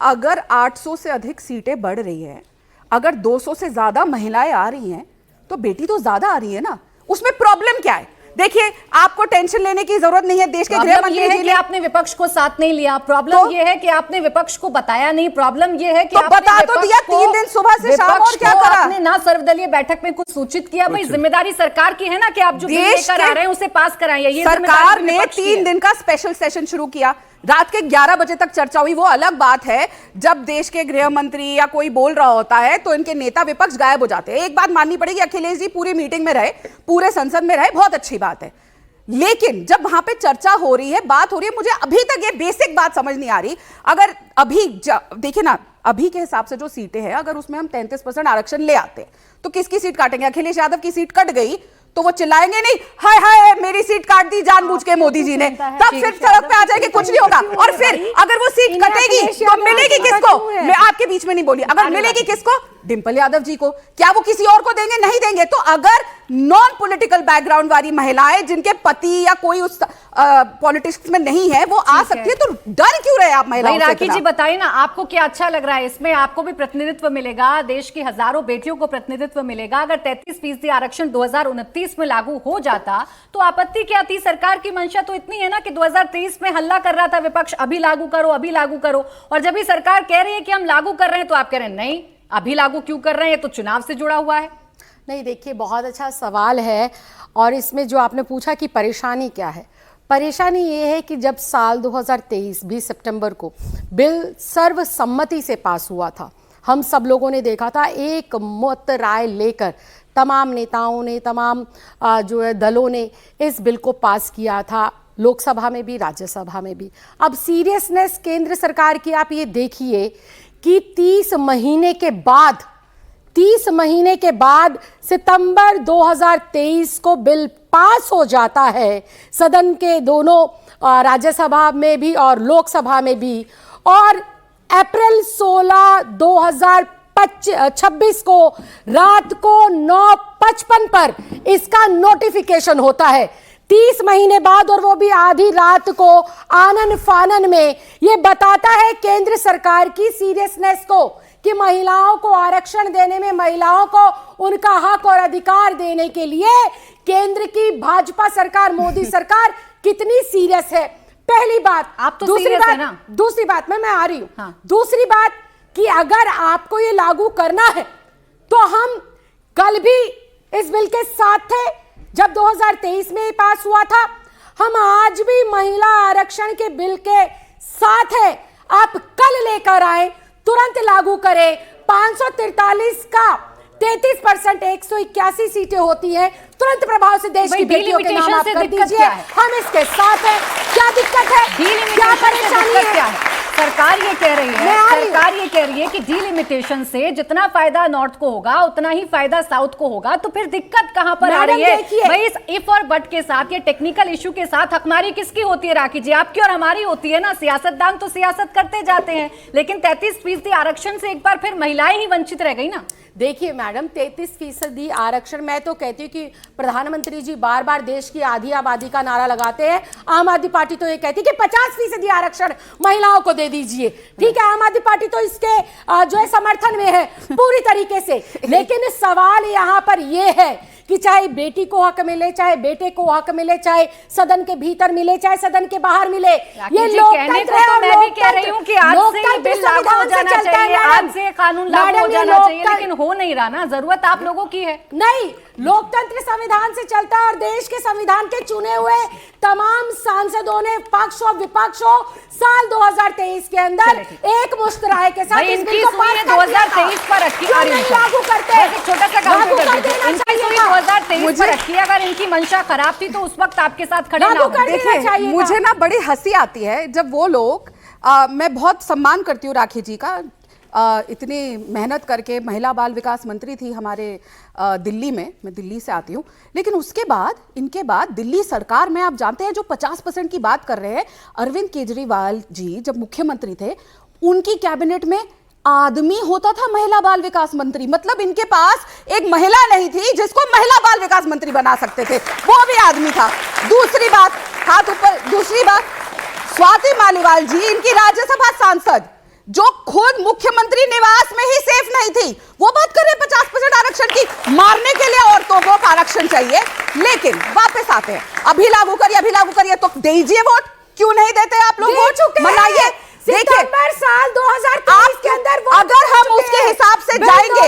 अगर 800 से अधिक सीटें बढ़ रही हैं, अगर 200 से ज्यादा महिलाएं आ रही हैं, तो बेटी तो ज्यादा आ रही है ना, उसमें प्रॉब्लम क्या है? देखिए, आपको टेंशन लेने की जरूरत नहीं है। देश के गृह मंत्री जी ने आपने विपक्ष को साथ नहीं लिया, प्रॉब्लम ये है कि आपने विपक्ष को बताया नहीं, प्रॉब्लम ये है कि तो बता तो दिया 3 दिन सुबह से शाम, और क्या करा? आपने ना सर्वदलीय बैठक में कुछ सूचित किया। भाई जिम्मेदारी सरकार की है ना कि आप जो बिल लेकर आ रहे हैं उसे पास कराएं। ये सरकार ने 3 दिन का स्पेशल सेशन शुरू किया, रात के 11 बजे तक चर्चा हुई। वो अलग बात है जब देश के गृह मंत्री या कोई बोल रहा होता है तो इनके नेता विपक्ष गायब हो जाते हैं। एक बात माननी पड़ेगी, अखिलेश जी पूरी मीटिंग में रहे, पूरे संसद में रहे, बहुत अच्छी बात है। लेकिन जब वहां पे चर्चा हो रही है, बात हो रही है, मुझे अभी तक ये बेसिक बात समझ नहीं आ रही। अगर अभी देखिए ना, अभी के हिसाब से जो सीटें हैं, अगर उसमें हम 33% आरक्षण ले आते तो किसकी सीट काटेंगे? अखिलेश यादव की सीट कट गई तो वो चिल्लाएंगे नहीं, हाय हाय मेरी सीट काट दी जानबूझ के मोदी जी ने, तब फिर सड़क पे आ जाएंगे, कुछ नहीं होगा। और फिर अगर वो सीट कटेगी तो मिलेगी किसको? मैं आपके बीच में नहीं बोली, अगर मिलेगी किसको? डिंपल यादव जी को। क्या वो किसी और को देंगे? नहीं देंगे। तो अगर नॉन पॉलिटिकल बैकग्राउंड वाली महिलाएं जिनके पति या कोई उस पॉलिटिक्स में नहीं है वो आ सकती है, तो डर क्यों रहे आप महिलाओं से? राखी जी बताइए ना, आपको क्या अच्छा लग रहा है इसमें? आपको भी प्रतिनिधित्व मिलेगा, देश की हजारों बेटियों को प्रतिनिधित्व मिलेगा। अगर 33% आरक्षण 2029 में लागू हो जाता तो आपत्ति क्या थी? सरकार की मंशा तो इतनी है ना कि 2023 में हल्ला कर रहा था विपक्ष, अभी लागू करो, अभी लागू करो। और जब भी सरकार कह रही है कि हम लागू कर रहे हैं तो आप कह रहे हैं नहीं, अभी लागू क्यों कर रहे हैं? ये तो चुनाव से जुड़ा हुआ है। नहीं, देखिए बहुत अच्छा सवाल है। और इसमें जो आपने पूछा कि परेशानी क्या है, परेशानी ये है कि जब साल 2023 20 सितंबर को बिल सर्वसम्मति से पास हुआ था, हम सब लोगों ने देखा था, एक मत राय लेकर तमाम नेताओं ने, तमाम जो है दलों ने इस बिल को पास किया था, लोकसभा में भी राज्यसभा में भी। अब सीरियसनेस केंद्र सरकार की आप ये देखिए कि 30 महीने के बाद सितंबर 2023 को बिल पास हो जाता है, सदन के दोनों राज्यसभा में भी और लोकसभा में भी। और अप्रैल 16 2026 को रात को 9:55 पर इसका नोटिफिकेशन होता है। 30 महीने बाद, और वो भी आधी रात को, आनन फानन में। ये बताता है केंद्र सरकार की सीरियसनेस को कि महिलाओं को आरक्षण देने में, महिलाओं को उनका हक और अधिकार देने के लिए केंद्र की भाजपा सरकार, मोदी सरकार कितनी सीरियस है। पहली बात। आप तो सीरियस है ना? दूसरी बात मैं आ रही हूं। हाँ। दूसरी बात कि अगर आपको ये लागू करना है तो हम कल भी इस बिल के साथ थे जब 2023 में पास हुआ था, हम आज भी महिला आरक्षण के बिल के साथ है। आप कल लेकर आए, तुरंत लागू करें। 543 का 33% 181 सीटें होती हैं, तुरंत प्रभाव से देश की बेटियों के नाम आप कर दीजिए। हम इसके साथ हैं। क्या दिक्कत है? क्या परेशानी है? सरकार ये कह रही है, सरकार ये कह रही है कि डीलिमिटेशन से जितना फायदा नॉर्थ को होगा उतना ही फायदा साउथ को होगा। तो फिर दिक्कत कहां पर आ रही है भाई? इस इफ और बट के साथ, ये टेक्निकल इशू के साथ हकमारी किसकी होती है राखी जी? आपकी और हमारी होती है ना। सियासतदान तो सियासत करते जाते हैं, लेकिन 33% आरक्षण से एक बार फिर महिलाएं ही वंचित रह गई ना। देखिए मैडम, 33% आरक्षण, मैं तो कहती हूँ कि प्रधानमंत्री जी बार बार देश की आधी आबादी का नारा लगाते हैं। आम आदमी पार्टी तो ये कहती है कि 50% आरक्षण महिलाओं को दे दीजिए। ठीक है, आम आदमी पार्टी तो इसके जो है समर्थन में है पूरी तरीके से। लेकिन सवाल यहाँ पर यह है कि चाहे बेटी को हक मिले, चाहे बेटे को हक मिले, चाहे सदन के भीतर मिले, चाहे सदन के बाहर मिले, ये लोकतंत्र है। और मैं भी कह रही हूँ कि आज से बिल लागू हो जाना चाहिए, आज से कानून लागू हो जाना चाहिए, लेकिन हो नहीं रहा ना। जरूरत आप लोगों की है। नहीं, लोकतंत्र संविधान से चलता है और देश के संविधान के चुने हुए तमाम सांसदों ने, पक्ष और विपक्ष हो, साल 2023 के अंदर एक मुश्त राय के साथ इस बिल को पास कर 2023 पर रखी। लागू करते, छोटा सा काम कर दीजिए। 2023 पर रखी। अगर इनकी मंशा खराब थी तो उस वक्त आपके साथ खड़े ना होना चाहिए। मुझे ना बड़ी हंसी आती है जब वो लोग, मैं बहुत सम्मान करती हूँ राखी जी का, इतनी मेहनत करके, महिला बाल विकास मंत्री थी हमारे दिल्ली में, मैं दिल्ली से आती हूँ, लेकिन उसके बाद, इनके बाद दिल्ली सरकार में आप जानते हैं जो 50% की बात कर रहे हैं, अरविंद केजरीवाल जी जब मुख्यमंत्री थे उनकी कैबिनेट में आदमी होता था महिला बाल विकास मंत्री। मतलब इनके पास एक महिला नहीं थी जिसको महिला बाल विकास मंत्री बना सकते थे, वो भी आदमी था। दूसरी बात, हाथ ऊपर, दूसरी बात, स्वाति मालीवाल जी इनकी राज्यसभा सांसद, जो खुद मुख्यमंत्री निवास में ही सेफ नहीं थी, वो बात कर रहे 50% आरक्षण की। मारने के लिए औरतों को आरक्षण चाहिए। लेकिन वापस आते हैं, अभी लागू करिए तो दीजिए वोट। क्यों नहीं देते आप लोग वोट? मनाइए। देखिए साल 2023 के अंदर अगर हम उसके हिसाब से जाएंगे,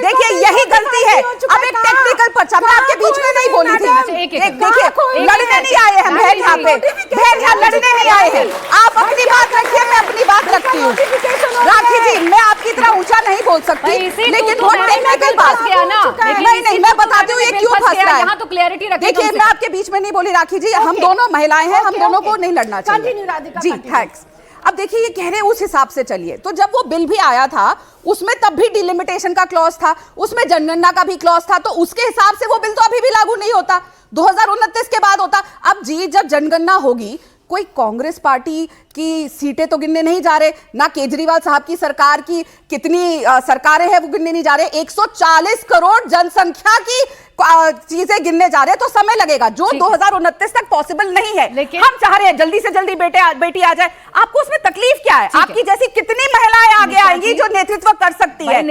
देखिए यही गलती है। अब एक टेक्निकल पर्चा, मैं आपके बीच में नहीं बोली थी। देखिए लड़ने नहीं आए हैं बहन, यहाँ पे बहन यहाँ लड़ने नहीं आए हैं। आप अपनी बात रखिए, मैं अपनी बात रखती हूँ। राखी जी, मैं आपकी तरह ऊंचा नहीं बोल सकती, लेकिन वो टेक्निकल बात नहीं, मैं बताती हूँ ये क्यों फंस रहा है। तो क्लैरिटी रखिए। देखिए मैं आपके बीच में नहीं बोली राखी जी, हम दोनों महिलाएं हैं, हम दोनों को नहीं लड़ना चाहिए जी। थैंक्स। अब देखिए ये कह रहे उस हिसाब से चलिए, तो जब वो बिल भी आया था उसमें तब भी डिलिमिटेशन का क्लॉज था, उसमें जनगणना का भी क्लॉज था, तो उसके हिसाब से वो बिल तो अभी भी लागू नहीं होता, 2029 के बाद होता। अब जी जब जनगणना होगी, कोई कांग्रेस पार्टी की सीटें तो गिनने नहीं जा रहे, ना केजरीवाल साहब की सरकार की कितनी सरकारें हैं वो गिनने नहीं जा रहे, 140 करोड़ जनसंख्या की चीजें गिनने जा रहे हैं, तो समय लगेगा जो 2029 तक पॉसिबल नहीं है। लेकिन हम चाह रहे हैं जल्दी से जल्दी बेटी आ जाए। आपको उसमें तकलीफ क्या है? आपकी जैसी कितनी महिलाएं आगे आएंगी जो नेतृत्व कर सकती है?